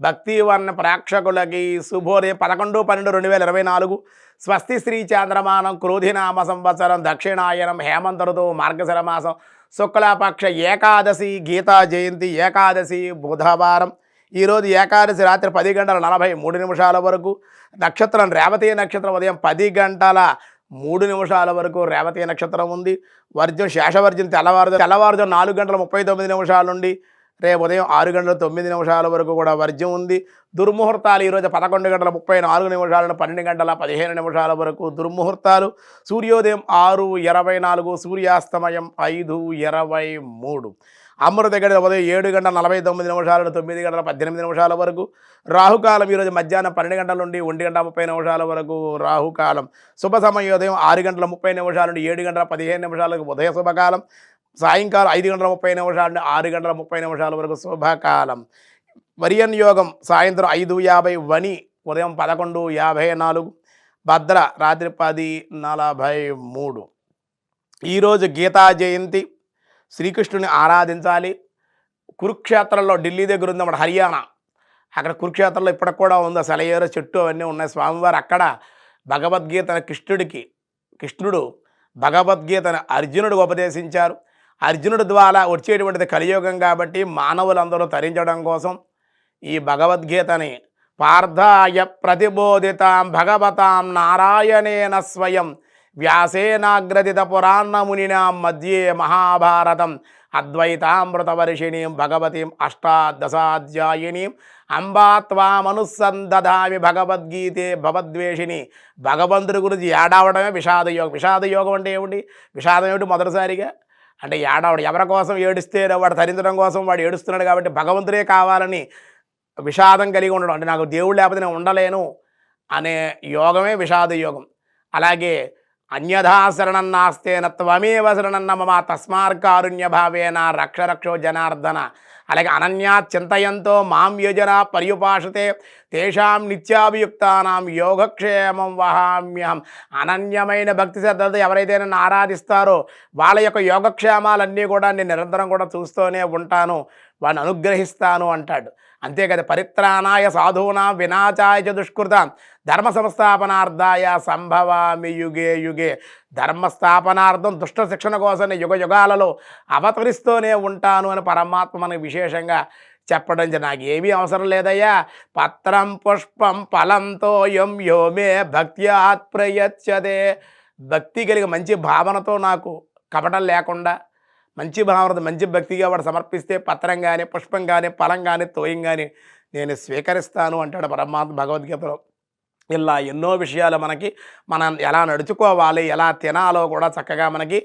భక్తివర్ణ ప్రేక్షకులకి శుభోదయం 11/12/2024 స్వస్తి శ్రీ చాంద్రమానం క్రోధినామ సంవత్సరం దక్షిణాయనం హేమంత ఋతువు మార్గశిర మాసం శుక్లపక్ష ఏకాదశి గీతా జయంతి ఏకాదశి బుధవారం. ఈరోజు ఏకాదశి రాత్రి 10:43 వరకు, నక్షత్రం రేవతి నక్షత్రం ఉదయం 10:03 వరకు రేవతి నక్షత్రం ఉంది. వర్జం శేషవర్జం తెల్లవారుజాము 4:39 నుండి రేపు ఉదయం 6:09 వరకు కూడా వర్జ్యం ఉంది. దుర్ముహూర్తాలు ఈరోజు 11:34 నుండి 12:15 వరకు దుర్ముహూర్తాలు. సూర్యోదయం 6:24, సూర్యాస్తమయం 5:23. అమృత గడియలు ఉదయం 7:49 నుండి 9:18 వరకు. రాహుకాలం ఈరోజు మధ్యాహ్నం 12 నుండి 1:30 వరకు రాహుకాలం. శుభ సమయోదయం 6:30 నుండి 7:15 ఉదయ శుభకాలం. సాయంకాలం 5:30 నుండి 6:30 వరకు శుభకాలం. వరియన్ యోగం సాయంత్రం 5:50, వని ఉదయం 11:54, భద్ర రాత్రి 10:43. ఈరోజు గీతా జయంతి. శ్రీకృష్ణుని ఆరాధించాలి. కురుక్షేత్రంలో ఢిల్లీ దగ్గర ఉంది మన హర్యానా, అక్కడ కురుక్షేత్రంలో ఇప్పటికి కూడా ఉంది సెలయేరు చెట్టు అవన్నీ ఉన్నాయి. స్వామివారు అక్కడ భగవద్గీతను కృష్ణుడు భగవద్గీతను అర్జునుడికి ఉపదేశించారు. అర్జునుడి ద్వారా వచ్చేటువంటిది కలియుగం కాబట్టి మానవులందరూ తరించడం కోసం ఈ భగవద్గీతని పార్థాయ ప్రతిబోధితాం భగవతాం నారాయణేన స్వయం వ్యాసేనాగ్రదిత పురాణమునినా మధ్యే మహాభారతం అద్వైతామృతవర్షిణీం భగవతీం అష్టాదశాధ్యాయినీం అంబా త్వామనుసందధామి భగవద్గీతే భవద్వేషిణి. భగవంతుడి గురించి ఏడవడమే విషాదయోగం. విషాదయోగం అంటే ఏమిటి? విషాదం ఏమిటి? మొదటిసారిగా అంటే ఏడవడు. ఎవరి కోసం ఏడుస్తే వాడు తరించడం కోసం వాడు ఏడుస్తున్నాడు కాబట్టి భగవంతుడే కావాలని విషాదం కలిగి ఉండడం, అంటే నాకు దేవుడు లేకపోతే నేను ఉండలేను అనే యోగమే విషాద యోగం. అలాగే అన్యథా శరణం నాస్తేన త్వమేవ శరణం మమ తస్మార్కారుణ్య భావేన రక్షరక్షో జనార్దన. అలాగే అనన్యా చింతయంతో మాం యోజన పర్యుపాషతే తేషాం నిత్యాభియుక్తానాం యోగక్షేమం వహామ్యహం. అనన్యమైన భక్తి శ్రద్ధలతో ఎవరైతే నన్ను ఆరాధిస్తారో వాళ్ళ యొక్క యోగక్షేమాలన్నీ కూడా నేను నిరంతరం కూడా చూస్తూనే ఉంటాను, వాడిని అనుగ్రహిస్తాను అంటాడు. అంతే కదా, పరిత్రాణాయ సాధూనాం వినాశాయ చ దుష్కృతాం ధర్మ సంస్థాపనార్థాయ సంభవామి యుగే యుగే. ధర్మస్థాపనార్థం దుష్ట శిక్షణ కోసం యుగ యుగాలలో అవతరిస్తూనే ఉంటాను అని పరమాత్మ మనకు విశేషంగా చెప్పడం. నాకు ఏమీ అవసరం లేదయ్యా, పత్రం పుష్పం ఫలంతో యో మే భక్త్యాత్ ప్రయచ్చదే. భక్తి కలిగి మంచి భావనతో నాకు కపటం లేకుండా మంచి భావనతో మంచి భక్తిగా వాడు సమర్పిస్తే పత్రం కానీ పుష్పం కానీ ఫలం కానీ తోయం కానీ నేను స్వీకరిస్తాను అంటాడు పరమాత్మ భగవద్గీతలో. ఇలా ఎన్నో విషయాలు మనకి మనం ఎలా నడుచుకోవాలి, ఎలా తినాలో కూడా చక్కగా మనకి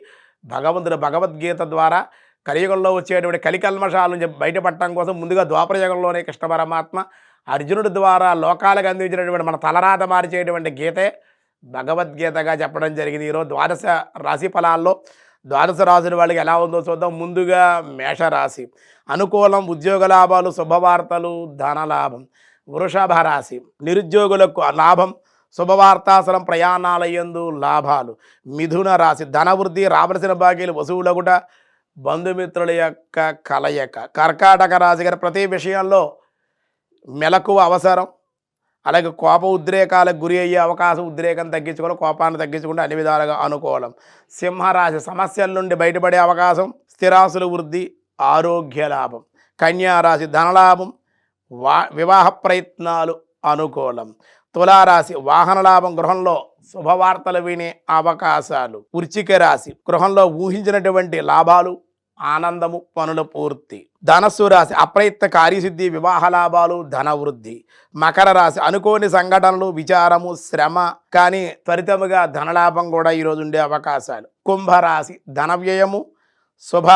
భగవంతుడు భగవద్గీత ద్వారా కలియుగంలో వచ్చేటువంటి కలికల్మషాల నుంచి బయటపడటం కోసం ముందుగా ద్వాపరయుగంలోనే కృష్ణ పరమాత్మ అర్జునుడి ద్వారా లోకాలకు అందించినటువంటి మన తలరాత మార్చేటువంటి గీతే భగవద్గీతగా చెప్పడం జరిగింది. ఈరోజు ద్వాదశ రాశి ఫలాల్లో ద్వాదశ రాశుల వాళ్ళకి ఎలా ఉందో చూద్దాం. ముందుగా మేషరాశి. అనుకూలం, ఉద్యోగ లాభాలు, శుభవార్తలు, ధనలాభం. వృషభ రాశి. నిరుద్యోగులకు లాభం, శుభవార్తాసనం, ప్రయాణాలయందు లాభాలు. మిథున రాశి. ధనవృద్ధి, రావలసిన బాకీలు వసూలగుట, బంధుమిత్రుల యొక్క కలయిక. కర్కాటక రాశి గారి ప్రతి విషయంలో మెలకువ అవసరం. అలాగే కోప ఉద్రేకాలకు గురి అయ్యే అవకాశం, ఉద్రేకం తగ్గించుకోవాలి, కోపాన్ని తగ్గించుకుంటే అన్ని విధాలుగా అనుకూలం. సింహరాశి. సమస్యల నుండి బయటపడే అవకాశం, స్థిరాస్తుల వృద్ధి, ఆరోగ్య లాభం. కన్యారాశి. ధనలాభం, వివాహ ప్రయత్నాలు అనుకూలం. తులారాశి. వాహన లాభం, గృహంలో శుభవార్తలు వినే అవకాశాలు. వృశ్చిక రాశి. గృహంలో ఊహించినటువంటి లాభాలు, ఆనందము, పనుల పూర్తి. ధనస్సు రాశి. అప్రయత్న కార్యసిద్ధి, వివాహ లాభాలు, ధనవృద్ధి. మకర రాశి. అనుకోని సంఘటనలు, విచారము, శ్రమ కానీ త్వరితముగా ధనలాభం కూడా ఈరోజు ఉండే అవకాశాలు. కుంభరాశి. ధన వ్యయము, శుభ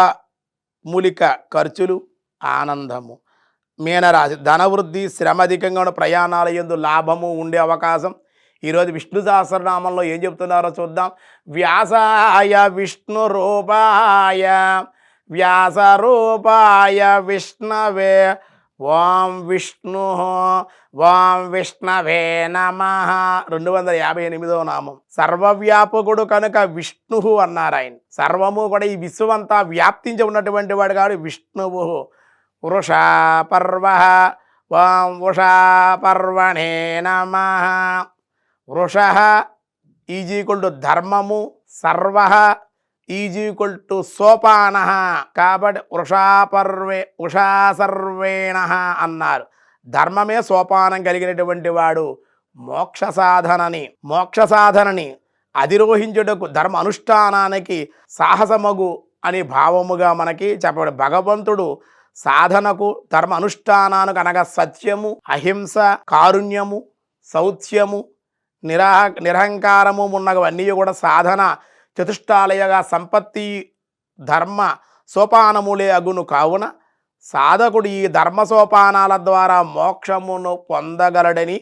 మూలిక ఖర్చులు, ఆనందము. మీనరాశి. ధనవృద్ధి, శ్రమ అధికంగా ఉన్న ప్రయాణాల యందు లాభము ఉండే అవకాశం. ఈరోజు విష్ణు సహస్రనామంలో ఏం చెప్తున్నారో చూద్దాం. వ్యాసాయ విష్ణు రూపాయ వ్యాస రూపాయ విష్ణవే ఓం విష్ణవే నమః. 258వ నామం. సర్వవ్యాపకుడు కనుక విష్ణు అన్నారు ఆయన. సర్వము కూడా ఈ విశ్వమంతా వ్యాప్తించి ఉన్నటువంటి వాడు కాదు విష్ణువు. వృష పర్వ ఓం ఉషా పర్వణే నమః. వృష ఈజ్ ఈక్వల్ టు ధర్మము, సర్వ ఈజ్ ఈక్వల్ టు సోపాన. కాబట్టి ఉషా సర్వేణ అన్నారు. ధర్మమే సోపానం కలిగినటువంటి వాడు మోక్ష సాధనని అధిరోహించుటకు ధర్మ అనుష్ఠానానికి సాహసమగు అని భావముగా మనకి చెప్పబడి, భగవంతుడు సాధనకు ధర్మ అనుష్ఠానానికి అనగా సత్యము, అహింస, కారుణ్యము, శౌత్యము, నిరహంకారము ఉన్నవన్నీ కూడా సాధన చతుష్టాలయగా సంపత్తి ధర్మ సోపానములే అగును. కావున సాధకుడు ఈ ధర్మ సోపానాల ద్వారా మోక్షమును పొందగలడని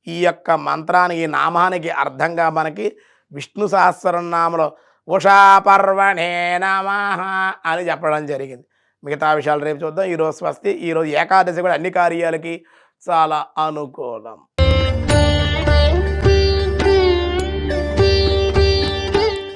ఈ యొక్క మంత్రానికి, ఈ నామానికి అర్థంగా మనకి విష్ణు సహస్రనామలో ఉషా పర్వణే నమః అని చెప్పడం జరిగింది. మిగతా విషయాలు రేపు చూద్దాం. ఈరోజు స్వస్తి. ఈరోజు ఏకాదశి కూడా అన్ని కార్యాలకి చాలా అనుకూలం.